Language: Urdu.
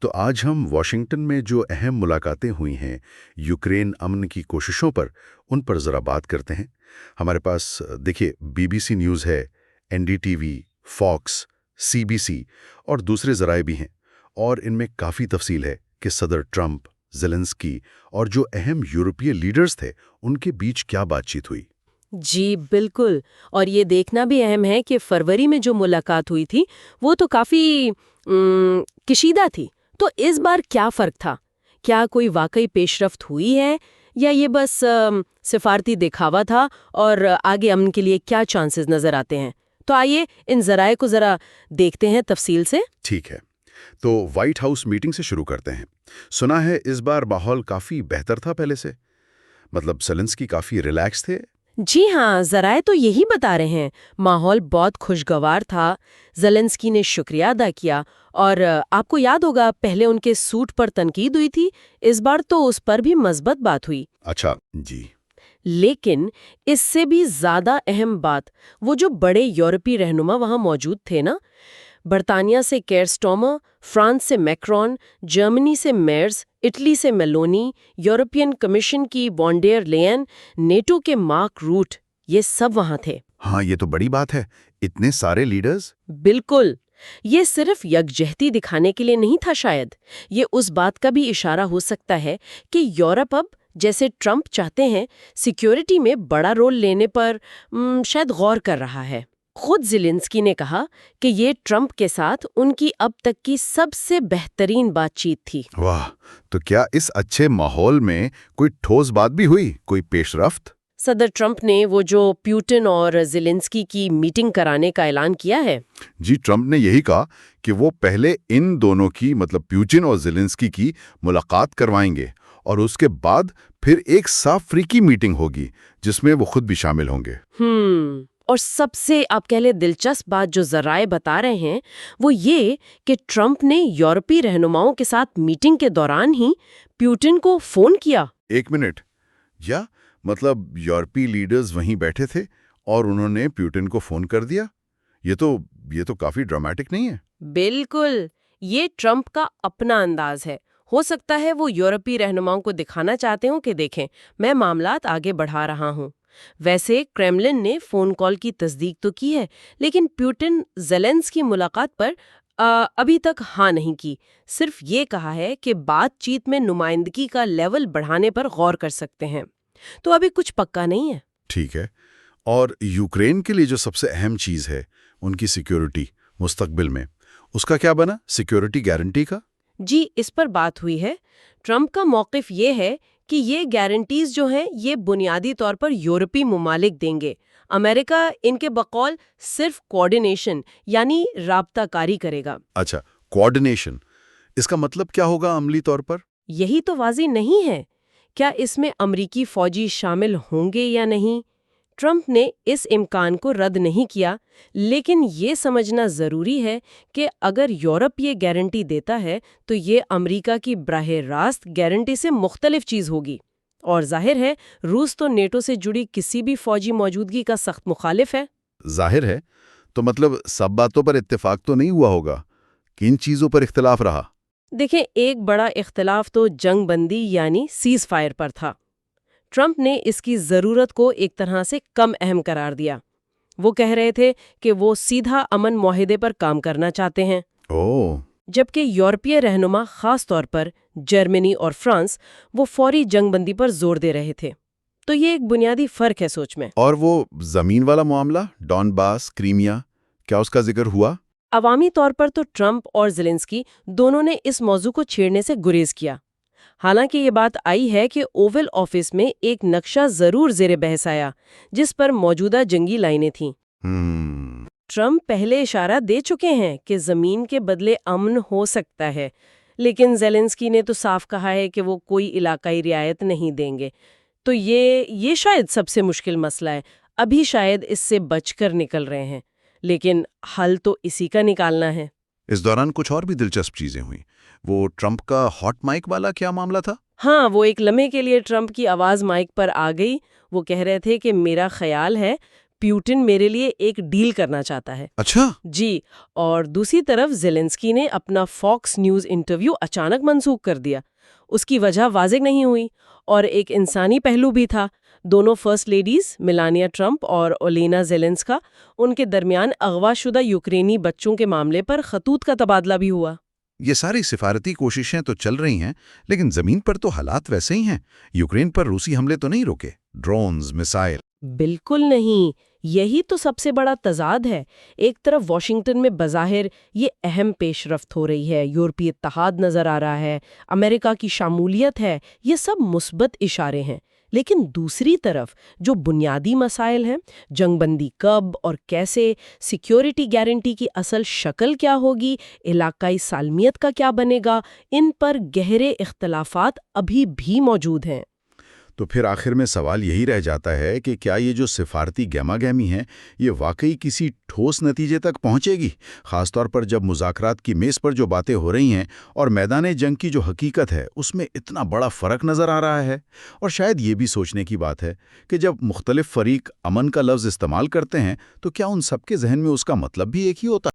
تو آج ہم واشنگٹن میں جو اہم ملاقاتیں ہوئی ہیں یوکرین امن کی کوششوں پر، ان پر ذرا بات کرتے ہیں۔ ہمارے پاس دیکھیے BBC نیوز ہے، NDTV، فاکس، CBC اور دوسرے ذرائع بھی ہیں، اور ان میں کافی تفصیل ہے کہ صدر ٹرمپ، زیلنسکی اور جو اہم یورپی لیڈرز تھے ان کے بیچ کیا بات چیت ہوئی۔ جی بالکل، اور یہ دیکھنا بھی اہم ہے کہ فروری میں جو ملاقات ہوئی تھی وہ تو کافی کشیدہ تھی۔ تو اس بار کیا فرق تھا؟ کیا کوئی واقعی پیش رفت ہوئی ہے یا یہ بس سفارتی دکھاوا تھا؟ اور آگے امن کے لیے کیا چانسز نظر آتے ہیں؟ تو آئیے ان ذرائع کو ذرا دیکھتے ہیں تفصیل سے۔ ٹھیک ہے، تو وائٹ ہاؤس میٹنگ سے شروع کرتے ہیں۔ سنا ہے اس بار ماحول کافی بہتر تھا پہلے سے، مطلب زیلنسکی کافی ریلیکس تھے۔ جی ہاں، ذرائع تو یہی بتا رہے ہیں، ماحول بہت خوشگوار تھا۔ زیلنسکی نے شکریہ ادا کیا، اور آپ کو یاد ہوگا پہلے ان کے سوٹ پر تنقید ہوئی تھی، اس بار تو اس پر بھی مثبت بات ہوئی۔ اچھا جی۔ لیکن اس سے بھی زیادہ اہم بات، وہ جو بڑے یورپی رہنما وہاں موجود تھے نا، برطانیہ سے کیئر سٹارمر، فرانس سے میکرون، جرمنی سے میرز، اٹلی سے میلونی، یورپین کمیشن کی وان ڈیر لیئن، نیٹو کے مارک روٹ، یہ سب وہاں تھے۔ ہاں، یہ تو بڑی بات ہے، اتنے سارے لیڈرز۔ بالکل، یہ صرف یکجہتی دکھانے کے لیے نہیں تھا، شاید یہ اس بات کا بھی اشارہ ہو سکتا ہے کہ یورپ اب جیسے ٹرمپ چاہتے ہیں سیکیورٹی میں بڑا رول لینے پر شاید غور کر رہا ہے۔ خود زیلنسکی نے کہا کہ یہ ٹرمپ کے ساتھ ان کی اب تک کی سب سے بہترین بات چیت تھی۔ واہ، تو کیا اس اچھے ماحول میں کوئی ٹھوس بات بھی ہوئی، کوئی پیش رفت؟ صدر ٹرمپ نے وہ جو پیوٹن اور زیلنسکی کی میٹنگ کرانے کا اعلان کیا ہے۔ جی، ٹرمپ نے یہی کہا کہ وہ پہلے ان دونوں کی مطلب پیوٹن اور زیلنسکی کی ملاقات کروائیں گے، اور اس کے بعد پھر ایک صاف فریقی میٹنگ ہوگی جس میں وہ خود بھی شامل ہوں گے۔ اور سب سے آپ کہہ لیں دلچسپ بات جو ذرائع بتا رہے ہیں وہ یہ کہ ٹرمپ نے یورپی رہنماؤں کے ساتھ میٹنگ کے دوران ہی پیوٹن کو فون کیا۔ ایک منٹ، یا مطلب یورپی لیڈرز وہیں بیٹھے تھے اور انہوں نے پیوٹن کو فون کر دیا؟ یہ تو کافی ڈرامیٹک نہیں ہے؟ بالکل، یہ ٹرمپ کا اپنا انداز ہے۔ ہو سکتا ہے وہ یورپی رہنماؤں کو دکھانا چاہتے ہوں کہ دیکھیں میں معاملات آگے بڑھا رہا ہوں۔ ویسے کریملن نے فون کال کی تصدیق تو کی ہے، لیکن پیوٹن زیلنسکی ملاقات پر ابھی تک ہاں نہیں کی، صرف یہ کہا ہے کہ بات چیت میں نمائندگی کا لیول بڑھانے پر غور کر سکتے ہیں، تو ابھی کچھ پکا نہیں ہے۔ ٹھیک ہے، اور یوکرین کے لیے جو سب سے اہم چیز ہے ان کی سیکیورٹی مستقبل میں، اس کا کیا بنا، سیکیورٹی گارنٹی کا؟ جی، اس پر بات ہوئی ہے۔ ٹرمپ کا موقف یہ ہے کہ یہ گارنٹیز جو ہیں یہ بنیادی طور پر یورپی ممالک دیں گے۔ امریکہ ان کے بقول صرف کوارڈینیشن یعنی رابطہ کاری کرے گا۔ اچھا، کوارڈینیشن، اس کا مطلب کیا ہوگا عملی طور پر؟ یہی تو واضح نہیں ہے، کیا اس میں امریکی فوجی شامل ہوں گے یا نہیں؟ ٹرمپ نے اس امکان کو رد نہیں کیا، لیکن یہ سمجھنا ضروری ہے کہ اگر یورپ یہ گارنٹی دیتا ہے تو یہ امریکہ کی براہ راست گارنٹی سے مختلف چیز ہوگی، اور ظاہر ہے روس تو نیٹو سے جڑی کسی بھی فوجی موجودگی کا سخت مخالف ہے۔ ظاہر ہے، تو مطلب سب باتوں پر اتفاق تو نہیں ہوا ہوگا، کن چیزوں پر اختلاف رہا؟ دیکھیں، ایک بڑا اختلاف تو جنگ بندی یعنی سیز فائر پر تھا۔ ٹرمپ نے اس کی ضرورت کو ایک طرح سے کم اہم قرار دیا۔ وہ کہہ رہے تھے کہ وہ سیدھا امن معاہدے پر کام کرنا چاہتے ہیں، جبکہ یورپی رہنما خاص طور پر جرمنی اور فرانس وہ فوری جنگ بندی پر زور دے رہے تھے۔ تو یہ ایک بنیادی فرق ہے سوچ میں۔ اور وہ زمین والا معاملہ، ڈون باس، کریمیا، کیا اس کا ذکر ہوا؟ عوامی طور پر تو ٹرمپ اور زیلنسکی دونوں نے اس موضوع کو چھیڑنے سے گریز کیا۔ حالانکہ یہ بات آئی ہے کہ اوول آفس میں ایک نقشہ ضرور زیر بحث آیا جس پر موجودہ جنگی لائنیں تھیں۔ ٹرمپ پہلے اشارہ دے چکے ہیں کہ زمین کے بدلے امن ہو سکتا ہے، لیکن زیلنسکی نے تو صاف کہا ہے کہ وہ کوئی علاقائی رعایت نہیں دیں گے۔ تو یہ شاید سب سے مشکل مسئلہ ہے۔ ابھی شاید اس سے بچ کر نکل رہے ہیں، لیکن حل تو اسی کا نکالنا ہے۔ اس دوران کچھ اور بھی دلچسپ چیزیں ہوئیں۔ وہ ٹرمپ کا ہاٹ مائک والا کیا معاملہ تھا؟ ہاں، وہ ایک لمحے کے لیے ٹرمپ کی آواز مائک پر آ گئی۔ وہ کہہ رہے تھے کہ میرا خیال ہے پیوٹن میرے لیے ایک ڈیل کرنا چاہتا ہے۔ اچھا، جی، اور دوسری طرف زیلنسکی نے اپنا فاکس نیوز انٹرویو اچانک منسوخ کر دیا۔ اس کی وجہ واضح نہیں ہوئی، اور ایک انسانی پہلو بھی تھا۔ دونوں فرسٹ لیڈیز میلانیا ٹرمپ اور اولینا زیلنسکا، ان کے درمیان اغوا شدہ یوکرینی بچوں کے معاملے پر خطوط کا تبادلہ بھی ہوا۔ یہ ساری سفارتی کوششیں تو چل رہی ہیں، لیکن زمین پر تو حالات ویسے ہی ہیں۔ یوکرین پر روسی حملے تو نہیں روکے؟ Drones, missile. بالکل نہیں، یہی تو سب سے بڑا تضاد ہے۔ ایک طرف واشنگٹن میں بظاہر یہ اہم پیش رفت ہو رہی ہے، یورپی اتحاد نظر آ رہا ہے، امریکہ کی شمولیت ہے، یہ سب مثبت اشارے ہیں۔ لیکن دوسری طرف جو بنیادی مسائل ہیں، جنگ بندی کب اور کیسے، سیکیورٹی گارنٹی کی اصل شکل کیا ہوگی، علاقائی سالمیت کا کیا بنے گا، ان پر گہرے اختلافات ابھی بھی موجود ہیں۔ تو پھر آخر میں سوال یہی رہ جاتا ہے کہ کیا یہ جو سفارتی گہما گہمی ہے، یہ واقعی کسی ٹھوس نتیجے تک پہنچے گی؟ خاص طور پر جب مذاکرات کی میز پر جو باتیں ہو رہی ہیں اور میدان جنگ کی جو حقیقت ہے اس میں اتنا بڑا فرق نظر آ رہا ہے۔ اور شاید یہ بھی سوچنے کی بات ہے کہ جب مختلف فریق امن کا لفظ استعمال کرتے ہیں تو کیا ان سب کے ذہن میں اس کا مطلب بھی ایک ہی ہوتا ہے؟